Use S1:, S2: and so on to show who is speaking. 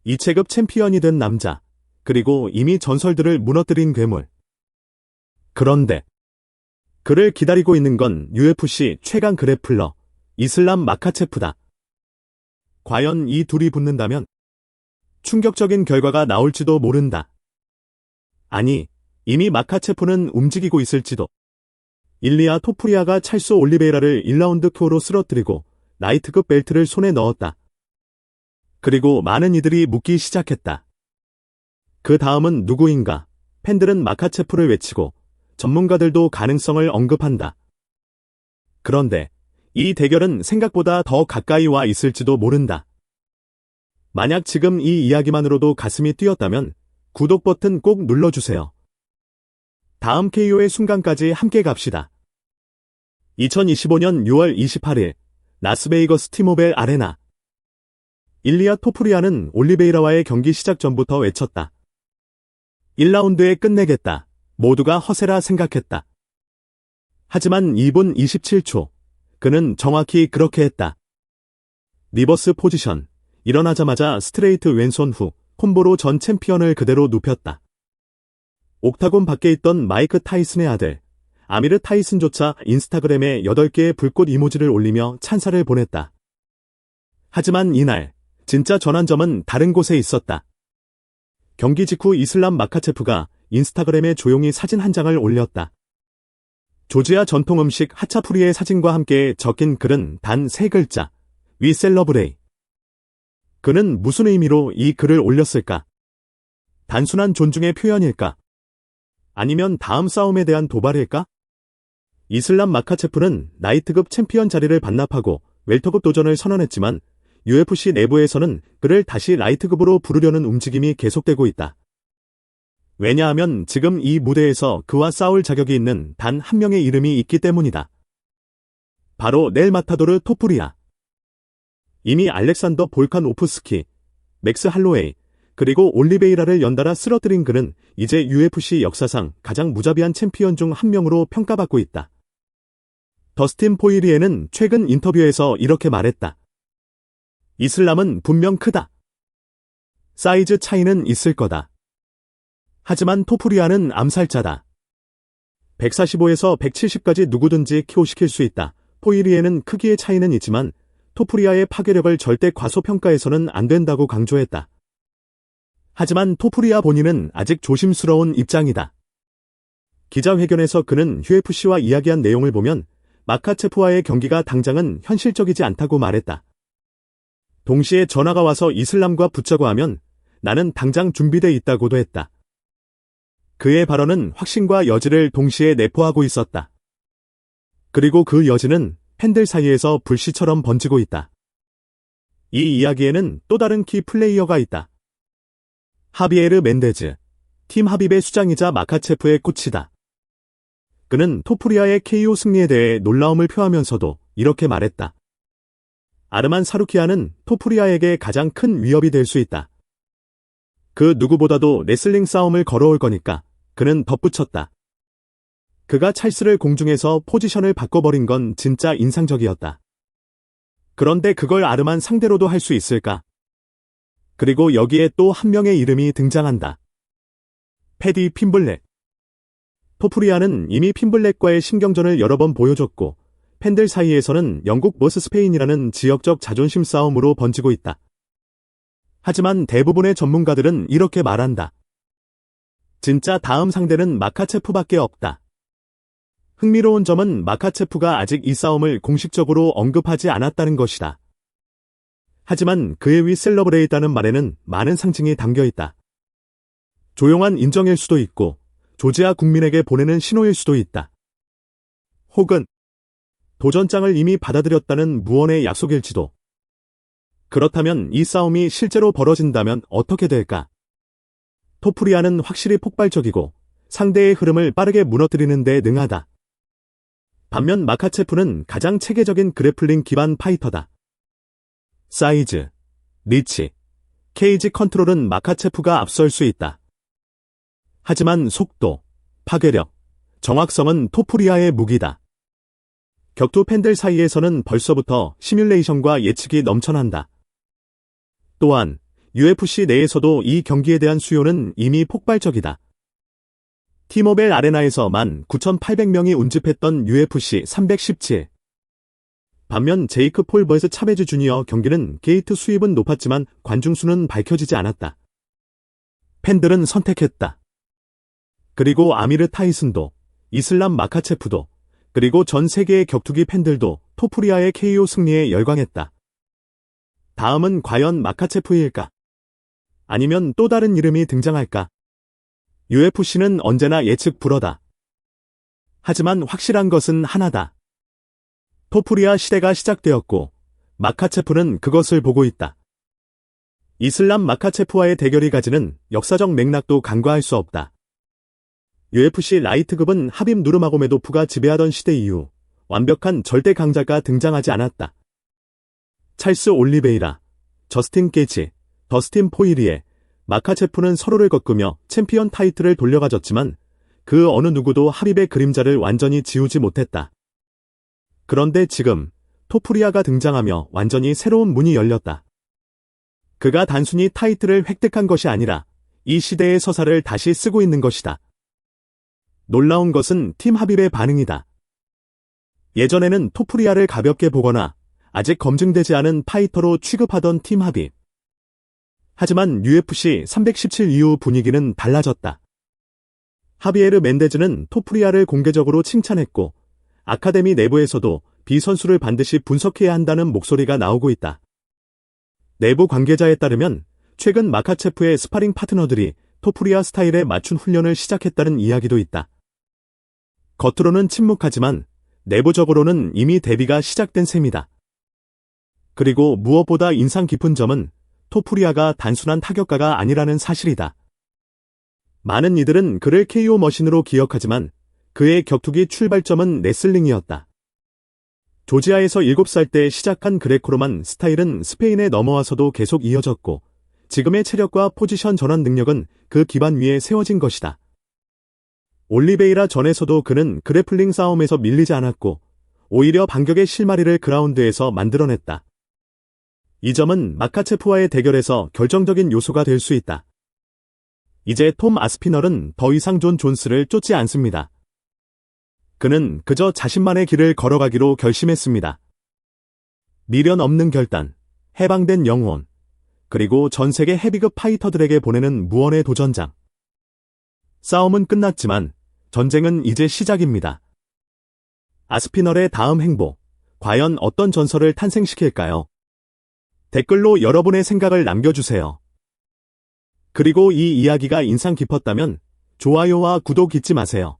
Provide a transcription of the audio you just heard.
S1: 이체급 챔피언이 된 남자, 그리고 이미 전설들을 무너뜨린 괴물. 그런데 그를 기다리고 있는 건 UFC 최강 그래플러 이슬람 마카체프다. 과연 이 둘이 붙는다면 충격적인 결과가 나올지도 모른다. 아니, 이미 마카체프는 움직이고 있을지도. 일리아 토프리아가 찰스 올리베이라를 1라운드 KO로 쓰러뜨리고 라이트급 벨트를 손에 넣었다. 그리고 많은 이들이 묻기 시작했다. 그 다음은 누구인가? 팬들은 마카체프를 외치고 전문가들도 가능성을 언급한다. 그런데 이 대결은 생각보다 더 가까이 와 있을지도 모른다. 만약 지금 이 이야기만으로도 가슴이 뛰었다면 구독 버튼 꼭 눌러주세요. 다음 KO의 순간까지 함께 갑시다. 2025년 6월 28일 라스베이거스 티모벨 아레나. 일리아 토프리아는 올리베이라와의 경기 시작 전부터 외쳤다. 1라운드에 끝내겠다. 모두가 허세라 생각했다. 하지만 2분 27초. 그는 정확히 그렇게 했다. 리버스 포지션. 일어나자마자 스트레이트 왼손 후 콤보로 전 챔피언을 그대로 눕혔다. 옥타곤 밖에 있던 마이크 타이슨의 아들 아미르 타이슨조차 인스타그램에 8개의 불꽃 이모지를 올리며 찬사를 보냈다. 하지만 이날 진짜 전환점은 다른 곳에 있었다. 경기 직후 이슬람 마카체프가 인스타그램에 조용히 사진 한 장을 올렸다. 조지아 전통 음식 하차푸리의 사진과 함께 적힌 글은 단 3글자. We celebrate. 그는 무슨 의미로 이 글을 올렸을까? 단순한 존중의 표현일까? 아니면 다음 싸움에 대한 도발일까? 이슬람 마카체프는 라이트급 챔피언 자리를 반납하고 웰터급 도전을 선언했지만 UFC 내부에서는 그를 다시 라이트급으로 부르려는 움직임이 계속되고 있다. 왜냐하면 지금 이 무대에서 그와 싸울 자격이 있는 단 한 명의 이름이 있기 때문이다. 바로 넬 마타도르 토프리아. 이미 알렉산더 볼카노프스키, 맥스 할로웨이, 그리고 올리베이라를 연달아 쓰러뜨린 그는 이제 UFC 역사상 가장 무자비한 챔피언 중 한 명으로 평가받고 있다. 더스틴 포이리에는 최근 인터뷰에서 이렇게 말했다. 이슬람은 분명 크다. 사이즈 차이는 있을 거다. 하지만 토프리아는 암살자다. 145에서 170까지 누구든지 KO시킬 수 있다. 포이리에는 크기의 차이는 있지만 토프리아의 파괴력을 절대 과소평가해서는 안 된다고 강조했다. 하지만 토프리아 본인은 아직 조심스러운 입장이다. 기자회견에서 그는 UFC와 이야기한 내용을 보면 마카체프와의 경기가 당장은 현실적이지 않다고 말했다. 동시에 전화가 와서 이슬람과 붙자고 하면 나는 당장 준비돼 있다고도 했다. 그의 발언은 확신과 여지를 동시에 내포하고 있었다. 그리고 그 여지는 팬들 사이에서 불씨처럼 번지고 있다. 이 이야기에는 또 다른 키 플레이어가 있다. 하비에르 멘데즈, 팀 하빕의 수장이자 마카체프의 코치다. 그는 토프리아의 KO 승리에 대해 놀라움을 표하면서도 이렇게 말했다. 아르만 사루키아는 토프리아에게 가장 큰 위협이 될 수 있다. 그 누구보다도 레슬링 싸움을 걸어올 거니까. 그는 덧붙였다. 그가 찰스를 공중에서 포지션을 바꿔버린 건 진짜 인상적이었다. 그런데 그걸 아르만 상대로도 할 수 있을까? 그리고 여기에 또 한 명의 이름이 등장한다. 패디 핀블렛. 토프리아는 이미 핀블렛과의 신경전을 여러 번 보여줬고 팬들 사이에서는 영국 vs 스페인이라는 지역적 자존심 싸움으로 번지고 있다. 하지만 대부분의 전문가들은 이렇게 말한다. 진짜 다음 상대는 마카체프밖에 없다. 흥미로운 점은 마카체프가 아직 이 싸움을 공식적으로 언급하지 않았다는 것이다. 하지만 그의 위 셀러브레이트라는 말에는 많은 상징이 담겨있다. 조용한 인정일 수도 있고 조지아 국민에게 보내는 신호일 수도 있다. 혹은 도전장을 이미 받아들였다는 무언의 약속일지도. 그렇다면 이 싸움이 실제로 벌어진다면 어떻게 될까? 토프리아는 확실히 폭발적이고 상대의 흐름을 빠르게 무너뜨리는 데 능하다. 반면 마카체프는 가장 체계적인 그래플링 기반 파이터다. 사이즈, 리치, 케이지 컨트롤은 마카체프가 앞설 수 있다. 하지만 속도, 파괴력, 정확성은 토프리아의 무기다. 격투 팬들 사이에서는 벌써부터 시뮬레이션과 예측이 넘쳐난다. 또한 UFC 내에서도 이 경기에 대한 수요는 이미 폭발적이다. 티모벨 아레나에서 19,800명이 운집했던 UFC 317. 반면 제이크 폴 버즈 차베즈 주니어 경기는 게이트 수입은 높았지만 관중 수는 밝혀지지 않았다. 팬들은 선택했다. 그리고 아미르 타이슨도, 이슬람 마카체프도, 그리고 전 세계의 격투기 팬들도 토프리아의 KO 승리에 열광했다. 다음은 과연 마카체프일까? 아니면 또 다른 이름이 등장할까? UFC는 언제나 예측 불허다. 하지만 확실한 것은 하나다. 토프리아 시대가 시작되었고 마카체프는 그것을 보고 있다. 이슬람 마카체프와의 대결이 가지는 역사적 맥락도 간과할 수 없다. UFC 라이트급은 하빕 누르마고메도프가 지배하던 시대 이후 완벽한 절대 강자가 등장하지 않았다. 찰스 올리베이라, 저스틴 게이지, 더스틴 포이리에, 마카체프는 서로를 꺾으며 챔피언 타이틀을 돌려가졌지만 그 어느 누구도 하빕의 그림자를 완전히 지우지 못했다. 그런데 지금 토프리아가 등장하며 완전히 새로운 문이 열렸다. 그가 단순히 타이틀을 획득한 것이 아니라 이 시대의 서사를 다시 쓰고 있는 것이다. 놀라운 것은 팀 하빕의 반응이다. 예전에는 토프리아를 가볍게 보거나 아직 검증되지 않은 파이터로 취급하던 팀 하빕. 하지만 UFC 317 이후 분위기는 달라졌다. 하비에르 멘데즈는 토프리아를 공개적으로 칭찬했고 아카데미 내부에서도 비선수를 반드시 분석해야 한다는 목소리가 나오고 있다. 내부 관계자에 따르면 최근 마카체프의 스파링 파트너들이 토프리아 스타일에 맞춘 훈련을 시작했다는 이야기도 있다. 겉으로는 침묵하지만 내부적으로는 이미 대비가 시작된 셈이다. 그리고 무엇보다 인상 깊은 점은 토프리아가 단순한 타격가가 아니라는 사실이다. 많은 이들은 그를 KO 머신으로 기억하지만 그의 격투기 출발점은 레슬링이었다. 조지아에서 7살 때 시작한 그레코로만 스타일은 스페인에 넘어와서도 계속 이어졌고 지금의 체력과 포지션 전환 능력은 그 기반 위에 세워진 것이다. 올리베이라 전에서도 그는 그래플링 싸움에서 밀리지 않았고 오히려 반격의 실마리를 그라운드에서 만들어냈다. 이 점은 마카체프와의 대결에서 결정적인 요소가 될 수 있다. 이제 톰 아스피널은 더 이상 존 존스를 쫓지 않습니다. 그는 그저 자신만의 길을 걸어가기로 결심했습니다. 미련 없는 결단, 해방된 영혼, 그리고 전 세계 헤비급 파이터들에게 보내는 무언의 도전장. 싸움은 끝났지만 전쟁은 이제 시작입니다. 아스피널의 다음 행보, 과연 어떤 전설을 탄생시킬까요? 댓글로 여러분의 생각을 남겨주세요. 그리고 이 이야기가 인상 깊었다면 좋아요와 구독 잊지 마세요.